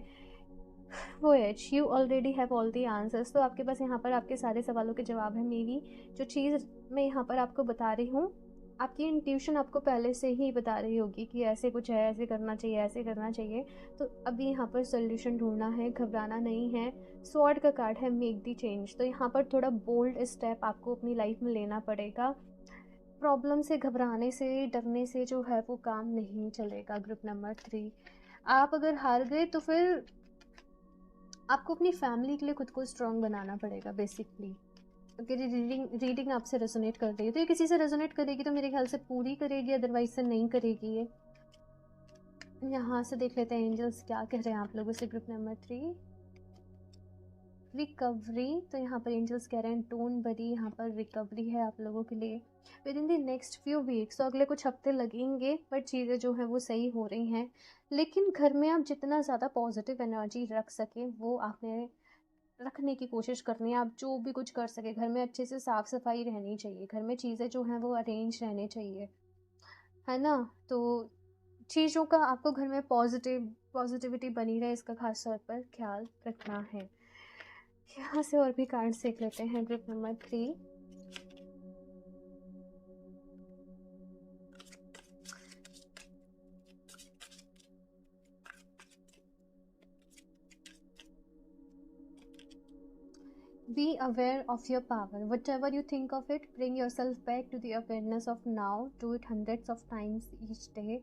वो as you already have all the answers, तो आपके पास यहाँ पर आपके सारे सवालों के जवाब है। मेरी जो चीज़ मैं यहाँ पर आपको बता रही हूँ, आपकी इंट्यूशन आपको पहले से ही बता रही होगी कि ऐसे कुछ है, ऐसे करना चाहिए, ऐसे करना चाहिए। तो अभी यहाँ पर सोल्यूशन ढूंढना है, घबराना नहीं है। स्वॉर्ड का कार्ड है मेक दी चेंज, तो यहाँ पर थोड़ा बोल्ड स्टेप आपको अपनी लाइफ में लेना पड़ेगा। प्रॉब्लम से, घबराने से, डरने से जो है वो काम नहीं चलेगा। ग्रुप नंबर 3, आप अगर हार गए तो फिर आपको अपनी फैमिली के लिए खुद को स्ट्रॉन्ग बनाना पड़ेगा बेसिकली। अगर ये रीडिंग आपसे रेजोनेट कर रही है तो ये किसी से रेजोनेट करेगी तो मेरे ख्याल से पूरी करेगी, अदरवाइज से नहीं करेगी ये। यहाँ से देख लेते हैं एंजल्स क्या कह रहे हैं आप लोगों से। ग्रुप नंबर 3, रिकवरी, तो यहाँ पर एंजल्स कह रहे हैं डोंट वरी, यहाँ पर रिकवरी है आप लोगों के लिए with in the next few weeks. तो अगले कुछ हफ्ते लगेंगे बट चीज़ें जो हैं वो सही हो रही हैं। लेकिन घर में आप जितना ज़्यादा पॉजिटिव एनर्जी रख सकें वो आपने रखने की कोशिश करनी है। आप जो भी कुछ कर सके, घर में अच्छे से साफ़ सफाई रहनी चाहिए, घर में चीज़ें जो हैं वो अरेंज रहने चाहिए, है ना। तो चीज़ों का आपको घर में पॉजिटिविटी बनी रहे, इसका खास तौर पर ख्याल रखना है। यहाँ से और भी कार्ड्स देख लेते हैं। Group number 3, be aware of your power. Whatever you think of it, bring yourself back to the awareness of now. Do it hundreds of times each day.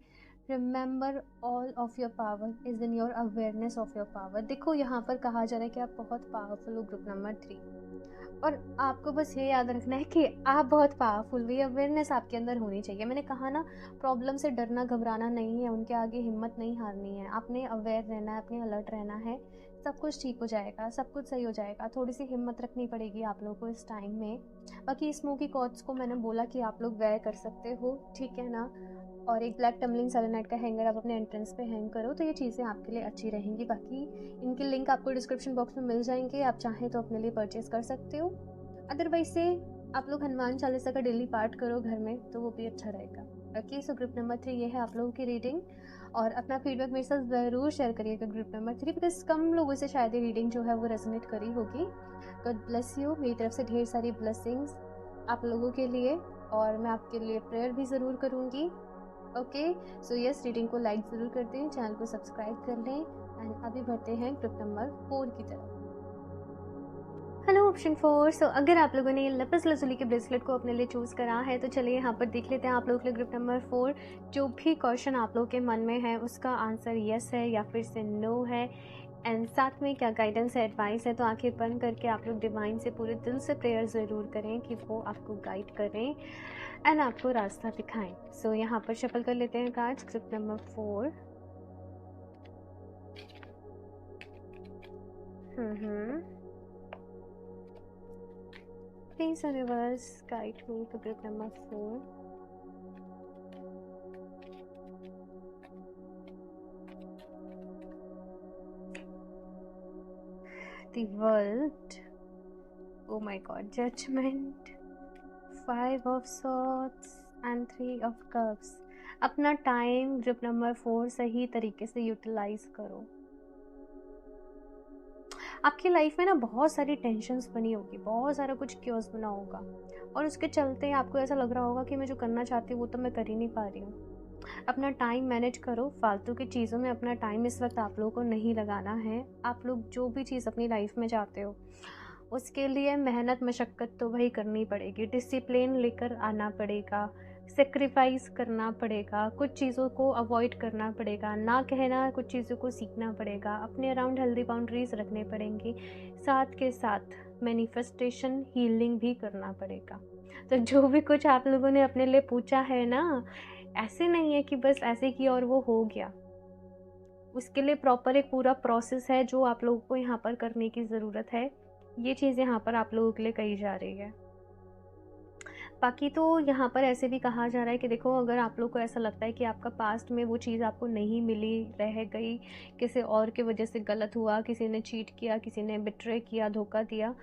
Remember, all of your power is in your awareness of your power. देखो यहाँ पर कहा जा रहा है कि आप बहुत पावरफुल हो, ग्रुप नंबर 3, और आपको बस ये याद रखना है कि आप बहुत पावरफुल हो। ये अवेयरनेस आपके अंदर होनी चाहिए। मैंने कहा ना, प्रॉब्लम से डरना घबराना नहीं है, उनके आगे हिम्मत नहीं हारनी है, आपने अवेयर रहना है, अपने अलर्ट रहना है। सब कुछ ठीक हो जाएगा, सब कुछ सही हो जाएगा। थोड़ी सी हिम्मत रखनी पड़ेगी आप लोगों को इस टाइम में। बाकी स्मोकी कॉर्ड्स को मैंने बोला कि आप लोग वेयर कर सकते हो, ठीक है ना। और एक ब्लैक टम्बलिंग सेलेनाइट का हैंगर आप अपने एंट्रेंस पे हैंग करो, तो ये चीज़ें आपके लिए अच्छी रहेंगी। बाकी इनके लिंक आपको डिस्क्रिप्शन बॉक्स में मिल जाएंगे, आप चाहें तो अपने लिए परचेज़ कर सकते हो। अदरवाइज से आप लोग हनुमान चालीसा का डेली पाठ करो घर में, तो वो भी अच्छा रहेगा। ओके, सो ग्रुप नंबर 3 ये है आप लोगों की रीडिंग। और अपना फीडबैक मेरे साथ ज़रूर शेयर करिएगा ग्रुप नंबर 3, बिकॉज कम लोगों से शायद ये रीडिंग जो है वो रेजोनेट करी होगी। गॉड ब्लेस यू, मेरी तरफ से ढेर सारी ब्लेसिंग्स आप लोगों के लिए, और मैं आपके लिए प्रेयर भी ज़रूर करूँगी। ओके, सो यस, रीडिंग को लाइक ज़रूर कर दें, चैनल को सब्सक्राइब कर लें, एंड अभी बढ़ते हैं ग्रुप नंबर 4 की तरफ। हेलो ऑप्शन 4, सो अगर आप लोगों ने ये लैपिस lazuli के ब्रेसलेट को अपने लिए चूज़ करा है तो चलिए यहाँ पर देख लेते हैं आप लोगों के लिए ग्रुप नंबर 4। जो भी क्वेश्चन आप लोगों के मन में है उसका आंसर यस है या फिर से नो है, एंड साथ में क्या गाइडेंस है, एडवाइस है। तो आंखें बंद करके आप लोग डिवाइन से पूरे दिल से प्रेयर ज़रूर करें कि वो आपको गाइड करें एंड आपको रास्ता दिखाएं। सो यहाँ पर शफल कर लेते हैं cards. Group number 4, Please universe guide me to group number 4. The world. Oh my god, judgment. 5 of swords and 3 of cups. अपना टाइम ग्रुप नंबर 4 सही तरीके से यूटिलाइज करो। आपकी लाइफ में ना बहुत सारी टेंशन्स बनी होगी, बहुत सारा कुछ क्योस बना होगा, और उसके चलते आपको ऐसा लग रहा होगा कि मैं जो करना चाहती हूँ वो तो मैं कर ही नहीं पा रही हूँ। अपना टाइम मैनेज करो, फालतू की चीज़ों में अपना टाइम इस वक्त आप लोगों को नहीं लगाना है। आप लोग जो भी चीज़ अपनी लाइफ में चाहते हो उसके लिए मेहनत मशक्क़त तो वही करनी पड़ेगी, डिसिप्लिन लेकर आना पड़ेगा, सेक्रीफाइस करना पड़ेगा, कुछ चीज़ों को अवॉइड करना पड़ेगा, ना कहना कुछ चीज़ों को सीखना पड़ेगा, अपने अराउंड हेल्दी बाउंड्रीज रखने पड़ेंगी, साथ के साथ मैनिफेस्टेशन हीलिंग भी करना पड़ेगा। तो जो भी कुछ आप लोगों ने अपने लिए पूछा है ना, ऐसे नहीं है कि बस ऐसे किया और वो हो गया। उसके लिए प्रॉपर एक पूरा प्रोसेस है जो आप लोगों को यहाँ पर करने की ज़रूरत है। ये चीज़ यहाँ पर आप लोगों के लिए कही जा रही है। बाकी तो यहाँ पर ऐसे भी कहा जा रहा है कि देखो, अगर आप लोग को ऐसा लगता है कि आपका पास्ट में वो चीज़ आपको नहीं मिली, रह गई, किसी और की वजह से गलत हुआ, किसी ने चीट किया, किसी ने बिट्रे किया, धोखा दिया,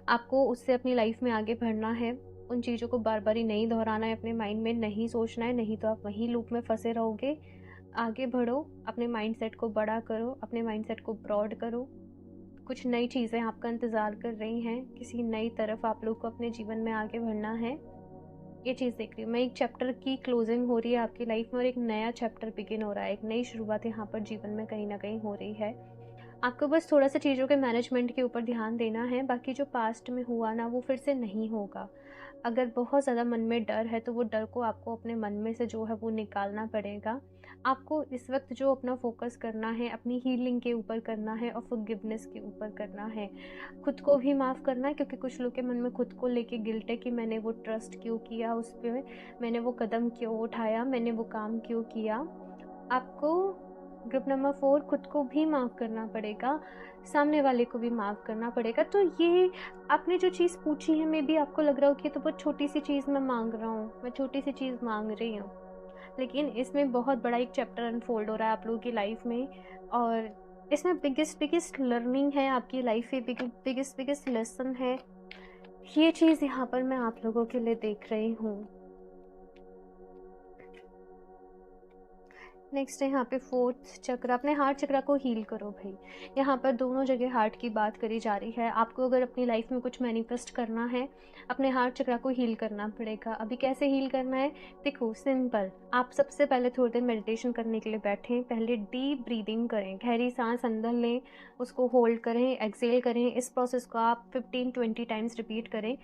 आपको उससे अपनी लाइफ में आगे बढ़ना है। उन चीज़ों को बार बार ही नहीं दोहराना है, अपने माइंड में नहीं सोचना है, नहीं तो आप वहीं लूप में फंसे रहोगे। आगे बढ़ो, अपने माइंडसेट को बड़ा करो, अपने माइंडसेट को ब्रॉड करो। कुछ नई चीज़ें आपका इंतज़ार कर रही हैं, किसी नई तरफ आप लोग को अपने जीवन में आगे बढ़ना है। ये चीज़ देख रही हूँ मैं, एक चैप्टर की क्लोजिंग हो रही है आपकी लाइफ में और एक नया चैप्टर बिगिन हो रहा है, एक नई शुरुआत यहाँ पर जीवन में कहीं ना कहीं हो रही है। आपको बस थोड़ा सा चीज़ों के मैनेजमेंट के ऊपर ध्यान देना है। बाकी जो पास्ट में हुआ ना, वो फिर से नहीं होगा। अगर बहुत ज़्यादा मन में डर है तो वो डर को आपको अपने मन में से जो है वो निकालना पड़ेगा। आपको इस वक्त जो अपना फोकस करना है, अपनी हीलिंग के ऊपर करना है और फॉरगिवनेस के ऊपर करना है। खुद को भी माफ़ करना है, क्योंकि कुछ लोग के मन में खुद को लेके गिल्ट है कि मैंने वो ट्रस्ट क्यों किया उस पर, मैंने वो कदम क्यों उठाया, मैंने वो काम क्यों किया। आपको ग्रुप नंबर 4 खुद को भी माफ़ करना पड़ेगा, सामने वाले को भी माफ़ करना पड़ेगा। तो ये आपने जो चीज़ पूछी है, मे बी आपको लग रहा हो कि तो बहुत छोटी सी चीज़ मैं मांग रहा हूँ, मैं छोटी सी चीज़ मांग रही हूँ, लेकिन इसमें बहुत बड़ा एक चैप्टर अनफोल्ड हो रहा है आप लोगों की लाइफ में। और इसमें बिगेस्ट लर्निंग है आपकी लाइफ में, बिगेस्ट लेसन है। ये चीज़ यहाँ पर मैं आप लोगों के लिए देख रही हूँ। नेक्स्ट है यहाँ पे 4th चक्र, अपने हार्ट चक्र को हील करो भाई। यहाँ पर दोनों जगह हार्ट की बात करी जा रही है। आपको अगर अपनी लाइफ में कुछ मैनिफेस्ट करना है, अपने हार्ट चक्र को हील करना पड़ेगा। अभी कैसे हील करना है, देखो सिंपल। आप सबसे पहले थोड़ी देर मेडिटेशन करने के लिए बैठें, पहले डीप ब्रीदिंग करें, गहरी सांस अंदर लें, उसको होल्ड करें, एक्सेल करें। इस प्रोसेस को आप 15-20 टाइम्स रिपीट करें।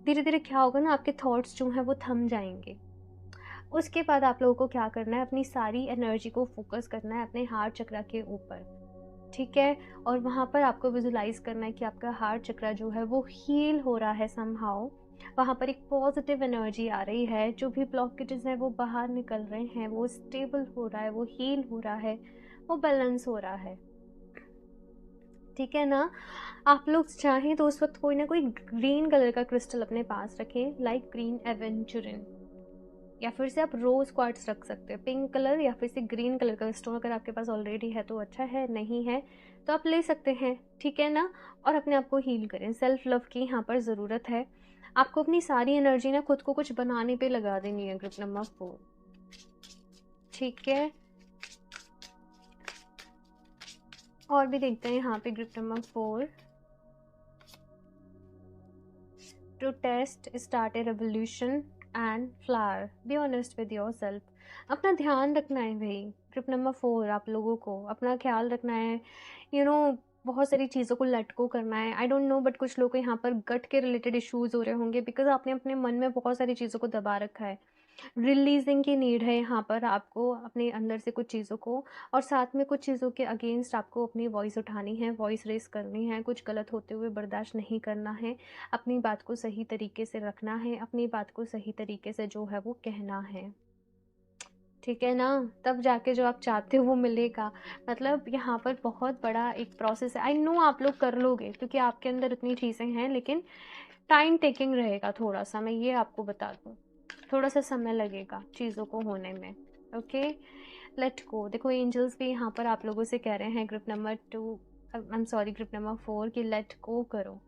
धीरे धीरे क्या होगा ना, आपके थॉट्स जो हैं वो थम जाएंगे। उसके बाद आप लोगों को क्या करना है, अपनी सारी एनर्जी को फोकस करना है अपने हार्ट चक्र के ऊपर, ठीक है। और वहाँ पर आपको विजुलाइज करना है कि आपका हार्ट चक्र जो है वो हील हो रहा है समहाउ। वहाँ पर एक पॉजिटिव एनर्जी आ रही है, जो भी ब्लॉकेजेस हैं वो बाहर निकल रहे हैं, वो स्टेबल हो रहा है, वो हील हो रहा है, वो बैलेंस हो रहा है, ठीक है ना। आप लोग चाहें तो उस वक्त कोई ना कोई ग्रीन कलर का क्रिस्टल अपने पास रखें, लाइक ग्रीन एवेंचुरिन, या फिर से आप रोज़ क्वार्ट्स रख सकते हैं, पिंक कलर या फिर से ग्रीन कलर का स्टोन। अगर आपके पास ऑलरेडी है तो अच्छा है, नहीं है तो आप ले सकते हैं, ठीक है ना। और अपने आप को हील करें। सेल्फ लव की यहाँ पर ज़रूरत है। आपको अपनी सारी एनर्जी ना खुद को कुछ बनाने पे लगा देनी है, ग्रुप नंबर 4, ठीक है। और भी देखते हैं यहाँ पे group number 4, to test start a revolution and flower, be honest with yourself. अपना ध्यान रखना है भाई। ग्रुप नंबर 4 आप लोगों को अपना ख्याल रखना है, बहुत सारी चीज़ों को लेट गो करना है। आई डोंट नो, बट कुछ लोग को यहाँ पर गट के रिलेटेड इश्यूज हो रहे होंगे, बिकॉज आपने अपने मन में बहुत सारी चीज़ों को दबा रखा है। रिलीजिंग की नीड है यहाँ पर आपको, अपने अंदर से कुछ चीज़ों को, और साथ में कुछ चीज़ों के अगेंस्ट आपको अपनी वॉइस उठानी है, वॉइस रेस करनी है। कुछ गलत होते हुए बर्दाश्त नहीं करना है, अपनी बात को सही तरीके से रखना है, अपनी बात को सही तरीके से जो है वो कहना है, ठीक है ना। तब जाके जो आप चाहते हो वो मिलेगा। मतलब यहाँ पर बहुत बड़ा एक प्रोसेस है। आई नो आप लोग कर लोगे, क्योंकि आपके अंदर इतनी चीज़ें हैं, लेकिन टाइम टेकिंग रहेगा थोड़ा सा, मैं ये आपको बता दूँ। थोड़ा सा समय लगेगा चीज़ों को होने में, ओके। Let go. देखो एंजल्स भी यहाँ पर आप लोगों से कह रहे हैं, group number 2, I am sorry, group number 4, कि लेट गो करो।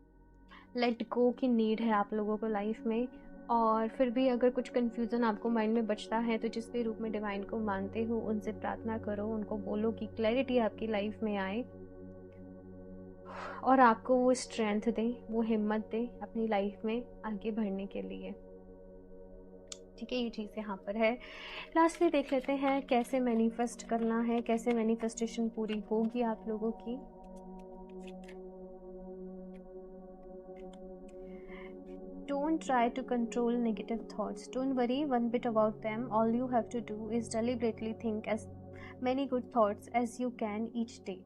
लेट गो की नीड है आप लोगों को लाइफ में। और फिर भी अगर कुछ कन्फ्यूज़न आपको माइंड में बचता है, तो जिस भी रूप में डिवाइन को मानते हो उनसे प्रार्थना करो, उनको बोलो कि क्लैरिटी आपकी लाइफ में आए और आपको वो स्ट्रेंथ दे, वो हिम्मत दे अपनी लाइफ में आगे बढ़ने के लिए, ठीक है। ये चीज़ यहाँ पर है। लास्टली देख लेते हैं कैसे मैनिफेस्ट करना है, कैसे मैनिफेस्टेशन पूरी होगी आप लोगों की। don't try to control negative thoughts. Don't worry one bit about them. All you have to do is deliberately think as many good thoughts as you can each day,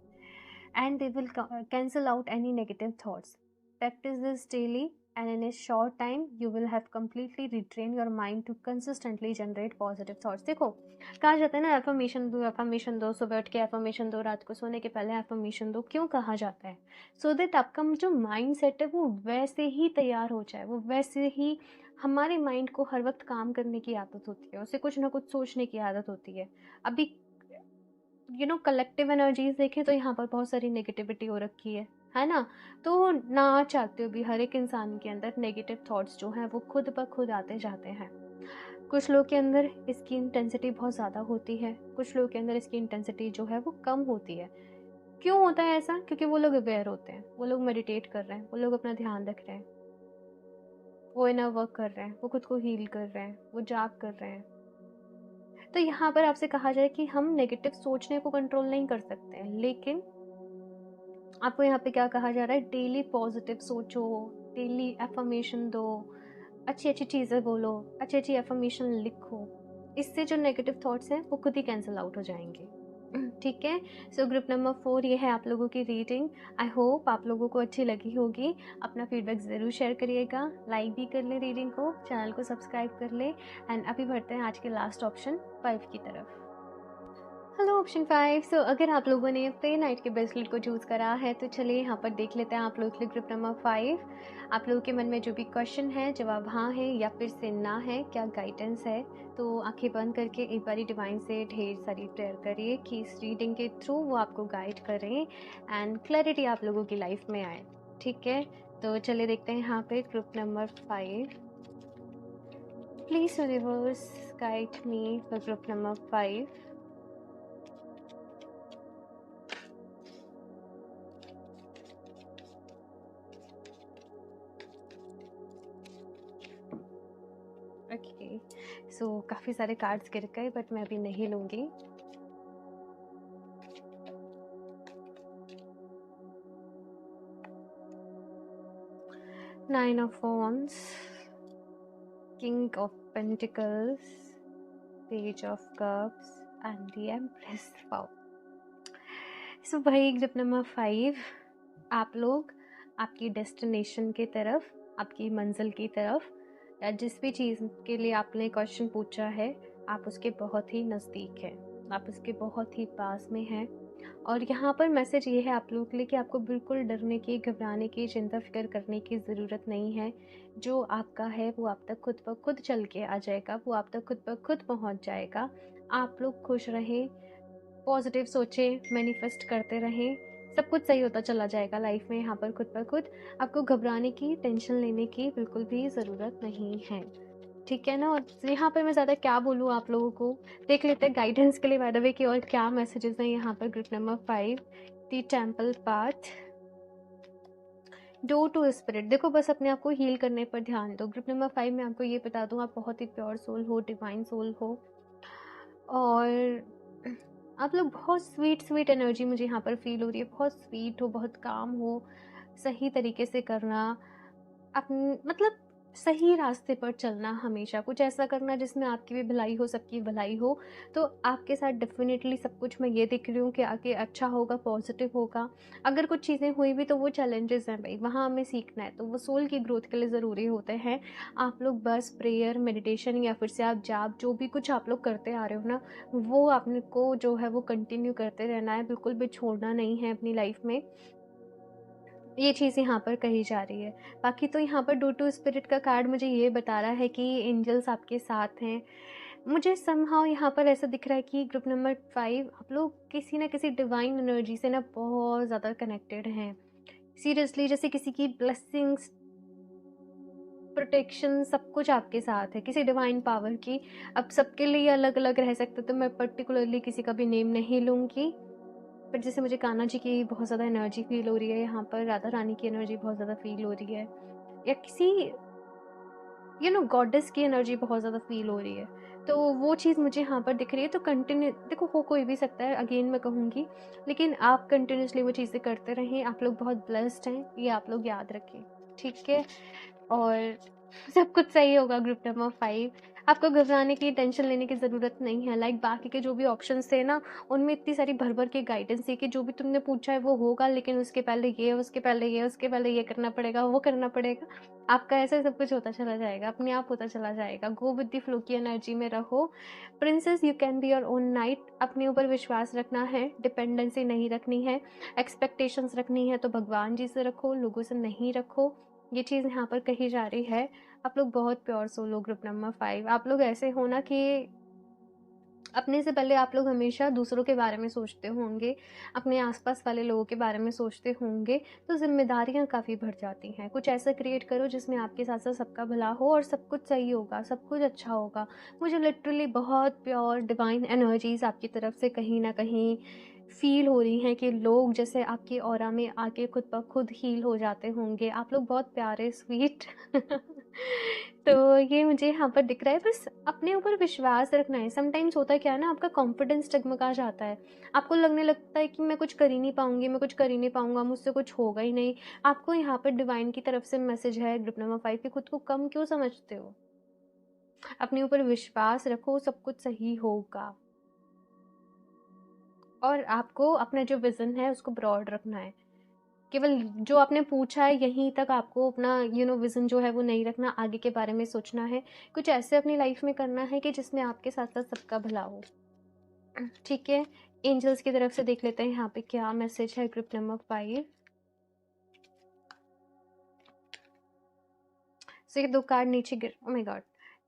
and they will cancel out any negative thoughts. Practice this daily, and in a short time you will have completely retrained your mind to consistently generate positive thoughts. देखो, कहा जाता है ना, affirmation दो, सुबह उठ के affirmation दो, रात को सोने के पहले एफर्मेशन दो. क्यों कहा जाता है? सो दैट आपका जो माइंड सेट है वो वैसे ही तैयार हो जाए, वो वैसे ही. हमारे माइंड को हर वक्त काम करने की आदत होती है, उसे कुछ ना कुछ सोचने की आदत होती है. अभी कलेक्टिव एनर्जीज देखें तो यहाँ पर बहुत सारी नेगेटिविटी हो रखी है ना. तो ना चाहते हो भी हर एक इंसान के अंदर नेगेटिव थॉट्स जो हैं वो खुद ब खुद आते जाते हैं. कुछ लोग के अंदर इसकी इंटेंसिटी बहुत ज़्यादा होती है, कुछ लोग के अंदर इसकी इंटेंसिटी जो है वो कम होती है. क्यों होता है ऐसा? क्योंकि वो लोग अवेयर होते हैं, वो लोग मेडिटेट कर रहे हैं, वो लोग अपना ध्यान रख रहे हैं, वो इनर वर्क कर रहे हैं, वो खुद को हील कर रहे हैं, वो जाप कर रहे हैं. तो यहाँ पर आपसे कहा जाए कि हम नेगेटिव सोचने को कंट्रोल नहीं कर सकते हैं, लेकिन आपको यहाँ पे क्या कहा जा रहा है? डेली पॉजिटिव सोचो, डेली एफर्मेशन दो, अच्छी अच्छी चीज़ें बोलो, अच्छी अच्छी एफर्मेशन लिखो. इससे जो नेगेटिव थॉट्स हैं वो खुद ही कैंसिल आउट हो जाएंगे. ठीक है. सो ग्रुप नंबर 4 ये है आप लोगों की रीडिंग. आई होप आप लोगों को अच्छी लगी होगी. अपना फीडबैक ज़रूर शेयर करिएगा, लाइक भी कर ले रीडिंग को, चैनल को सब्सक्राइब कर ले. एंड अभी बढ़ते हैं आज के लास्ट ऑप्शन 5 की तरफ. Hello option 5. सो अगर आप लोगों ने प्ले नाइट के ब्रेसलेट को चूज़ करा है तो चलिए यहाँ पर देख लेते हैं आप लोग के लिए ग्रुप नंबर 5. आप लोगों के मन में जो भी क्वेश्चन है, जवाब हाँ है या फिर से ना है, क्या गाइडेंस है. तो आंखें बंद करके एक बारी डिवाइन से ढेर सारी प्रेयर करिए कि इस रीडिंग के थ्रू वो आपको गाइड करें एंड क्लैरिटी आप लोगों की लाइफ में आए. ठीक है. तो चलिए देखते हैं यहाँ पे group number 5. Please universe guide me for group number 5. Okay. So काफ़ी सारे कार्ड्स गिर गए बट मैं अभी नहीं लूँगी. Nine of wands, king of pentacles, page of cups and the empress. Wow. So भाई ग्रुप नंबर 5, आप लोग आपकी डेस्टिनेशन की तरफ, आपकी मंजिल की तरफ, या जिस भी चीज़ के लिए आपने क्वेश्चन पूछा है, आप उसके बहुत ही नज़दीक हैं, आप उसके बहुत ही पास में हैं. और यहाँ पर मैसेज ये है आप लोगों के लिए कि आपको बिल्कुल डरने की, घबराने की, चिंता फिक्र करने की ज़रूरत नहीं है. जो आपका है वो आप तक खुद ब खुद चल के आ जाएगा, वो आप तक खुद ब खुद पहुँच जाएगा. आप लोग खुश रहें, पॉजिटिव सोचें, मैनिफेस्ट करते रहें, सब कुछ सही होता चला जाएगा लाइफ में. यहाँ पर खुद ब खुद आपको घबराने की, टेंशन लेने की बिल्कुल भी ज़रूरत नहीं है. ठीक है ना. और यहाँ पर मैं ज़्यादा क्या बोलूँ आप लोगों को, देख लेते हैं गाइडेंस के लिए बाय द वे कि और क्या मैसेजेस हैं यहाँ पर. Group number 5, the temple path, door to spirit. देखो बस अपने आप को हील करने पर ध्यान दो. ग्रुप नंबर 5 में आपको ये बता दूँ, आप बहुत ही प्योर सोल हो, डिवाइन सोल हो, और आप लोग बहुत स्वीट एनर्जी मुझे यहाँ पर फील हो रही है. बहुत स्वीट हो, बहुत काम हो, सही तरीके से करना, मतलब सही रास्ते पर चलना, हमेशा कुछ ऐसा करना जिसमें आपकी भी भलाई हो, सबकी भलाई हो. तो आपके साथ डेफिनेटली सब कुछ मैं ये दिख रही हूँ कि आगे अच्छा होगा, पॉजिटिव होगा. अगर कुछ चीज़ें हुई भी तो वो चैलेंजेस हैं भाई, वहाँ हमें सीखना है, तो वो सोल की ग्रोथ के लिए ज़रूरी होते हैं. आप लोग बस प्रेयर, मेडिटेशन या फिर से आप जाप, जो भी कुछ आप लोग करते आ रहे हो ना, वो आपको जो है वो कंटिन्यू करते रहना है, बिल्कुल भी छोड़ना नहीं है अपनी लाइफ में. ये चीज़ यहाँ पर कही जा रही है. बाकी तो यहाँ पर डू टू स्पिरिट का कार्ड मुझे ये बता रहा है कि एंजल्स आपके साथ हैं. मुझे समहाउ यहाँ पर ऐसा दिख रहा है कि ग्रुप नंबर 5 आप लोग किसी ना किसी डिवाइन एनर्जी से ना बहुत ज़्यादा कनेक्टेड हैं. सीरियसली, जैसे किसी की ब्लेसिंग्स, प्रोटेक्शन, सब कुछ आपके साथ है, किसी डिवाइन पावर की. अब सबके लिए अलग अलग रह सकते, तो मैं पर्टिकुलरली किसी का भी नेम नहीं लूँगी. पर जैसे मुझे कान्हा जी की बहुत ज़्यादा एनर्जी फील हो रही है यहाँ पर, राधा रानी की एनर्जी बहुत ज़्यादा फील हो रही है, या किसी गॉडेस की एनर्जी बहुत ज़्यादा फील हो रही है. तो वो चीज़ मुझे यहाँ पर दिख रही है. तो कंटिन्यू देखो, हो कोई भी सकता है, अगेन मैं कहूँगी, लेकिन आप कंटिन्यूसली वो चीज़ें करते रहें. आप लोग बहुत ब्लेस्ड हैं, ये आप लोग याद रखें. ठीक है. और सब कुछ सही होगा ग्रुप नंबर 5। आपको घबराने की, टेंशन लेने की ज़रूरत नहीं है। लाइक बाकी के जो भी ऑप्शंस थे ना, उनमें इतनी सारी भर-भर के गाइडेंस थी कि जो भी तुमने पूछा है वो होगा, लेकिन उसके पहले ये, उसके पहले ये, उसके पहले ये करना पड़ेगा, वो करना पड़ेगा। आपका ऐसे सब कुछ होता चला जाएगा, अपने आप होता चला जाएगा। गो विद द फ्लो की एनर्जी में रहो। Princess you can be your own night. अपने ऊपर विश्वास रखना है, डिपेंडेंसी नहीं रखनी है। एक्सपेक्टेशंस रखनी है तो भगवान जी से रखो, लोगों से नहीं रखो। ये चीज़ यहाँ पर कही जा रही है। आप लोग बहुत प्योर सोल हो ग्रुप नंबर 5। आप लोग ऐसे हो ना कि अपने से पहले आप लोग हमेशा दूसरों के बारे में सोचते होंगे, अपने आस-पास वाले लोगों के बारे में सोचते होंगे, तो ज़िम्मेदारियाँ काफ़ी बढ़ जाती हैं। कुछ ऐसा क्रिएट करो जिसमें आपके साथ-साथ सबका भला हो और सब कुछ सही होगा, सब कुछ अच्छा होगा। मुझे लिटरली बहुत प्योर डिवाइन एनर्जीज़ आपकी तरफ से कहीं न कहीं फ़ील हो रही हैं कि लोग जैसे आपके ऑरा में आके खुद ब खुद हील हो जाते होंगे। आप लोग बहुत प्यारे, स्वीट तो ये मुझे यहाँ पर दिख रहा है। बस अपने ऊपर विश्वास रखना है। समटाइम्स होता क्या है ना, आपका कॉन्फिडेंस डगमगा जाता है। आपको लगने लगता है कि मैं कुछ कर ही नहीं पाऊँगी, मैं कुछ कर ही नहीं पाऊँगा, मुझसे कुछ होगा ही नहीं। आपको यहाँ पर डिवाइन की तरफ से मैसेज है ग्रुप नंबर 5 कि खुद को कम क्यों समझते हो? अपने ऊपर विश्वास रखो, सब कुछ सही होगा। और आपको अपना जो विज़न है उसको ब्रॉड रखना है। केवल जो आपने पूछा है यहीं तक आपको अपना विज़न जो है वो नहीं रखना, आगे के बारे में सोचना है। कुछ ऐसे अपनी लाइफ़ में करना है कि जिसमें आपके साथ-साथ सबका भला हो। ठीक है? एंजल्स की तरफ से देख लेते हैं यहाँ पे क्या मैसेज है ग्रुप नंबर 5। सो ये 2 कार्ड नीचे गिर ओह माय गॉड!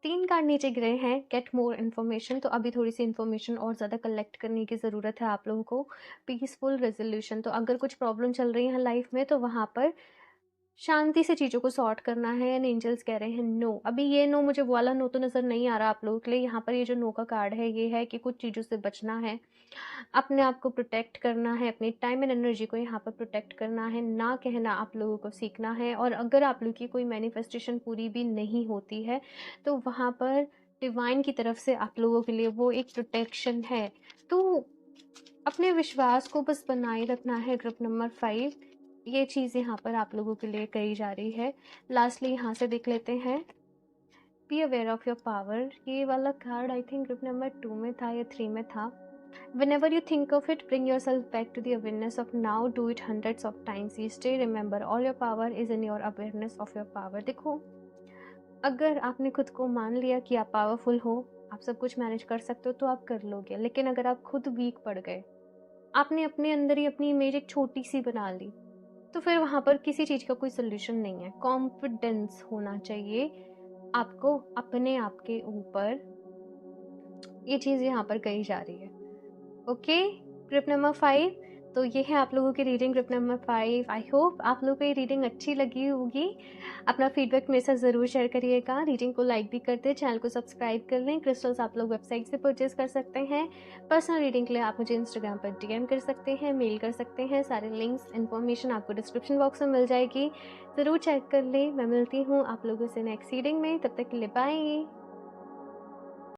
3 कार्ड नीचे गिरे हैं, गेट मोर इन्फॉर्मेशन। तो अभी थोड़ी-सी इन्फॉर्मेशन और ज़्यादा कलेक्ट करने की ज़रूरत है आप लोगों को। पीसफुल रेज़ोल्यूशन, तो अगर कुछ प्रॉब्लम चल रही है लाइफ़ में तो वहाँ पर शांति से चीज़ों को सॉर्ट करना है। एंड एंजल्स कह रहे हैं नो। अभी ये नो, मुझे वो वाला नो तो नज़र नहीं आ रहा आप लोगों के लिए। यहाँ पर ये जो नो का कार्ड है ये है कि कुछ चीज़ों से बचना है, अपने आप को प्रोटेक्ट करना है, अपनी टाइम एंड एनर्जी को यहाँ पर प्रोटेक्ट करना है, ना कहना आप लोगों को सीखना है। और अगर आप लोगों की कोई मैनिफेस्टेशन पूरी भी नहीं होती है तो वहाँ पर डिवाइन की तरफ से आप लोगों के लिए वो एक प्रोटेक्शन है। तो अपने विश्वास को बस बनाए रखना है ग्रुप नंबर 5। ये चीज़ यहाँ पर आप लोगों के लिए कही जा रही है। लास्टली यहाँ से देख लेते हैं, be aware of your power. ये वाला card I think group number 2 में था या 3 में था। Whenever you think of it, bring yourself back to the awareness of now. Do it hundreds of times. You stay. Remember, all your power is in your awareness of your power. देखो, अगर आपने खुद को मान लिया कि आप powerful हो, आप सब कुछ मैनेज कर सकते हो, तो आप कर लोगे। लेकिन अगर आप खुद वीक पड़ गए, आपने अपने अंदर ही अपनी इमेज एक छोटी सी बना ली, तो फिर वहाँ पर किसी चीज़ का कोई सोल्यूशन नहीं है। कॉन्फिडेंस होना चाहिए आपको अपने आप के ऊपर। ये चीज़ यहाँ पर कही जा रही है। Okay, group number 5। तो ये है आप लोगों की reading group number 5। I hope आप लोगों को ये रीडिंग अच्छी लगी होगी। अपना फीडबैक मेरे साथ ज़रूर शेयर करिएगा। रीडिंग को लाइक भी कर दें, चैनल को सब्सक्राइब कर लें। क्रिस्टल्स आप लोग वेबसाइट से परचेज कर सकते हैं। पर्सनल रीडिंग के लिए आप मुझे इंस्टाग्राम पर डीएम कर सकते हैं, मेल कर सकते हैं। सारे लिंक्स इन्फॉर्मेशन आपको डिस्क्रिप्शन बॉक्स में मिल जाएगी, ज़रूर चेक कर लें। मैं मिलती हूँ आप लोगों से नेक्स्ट रीडिंग में, तब तक के लिए बाय।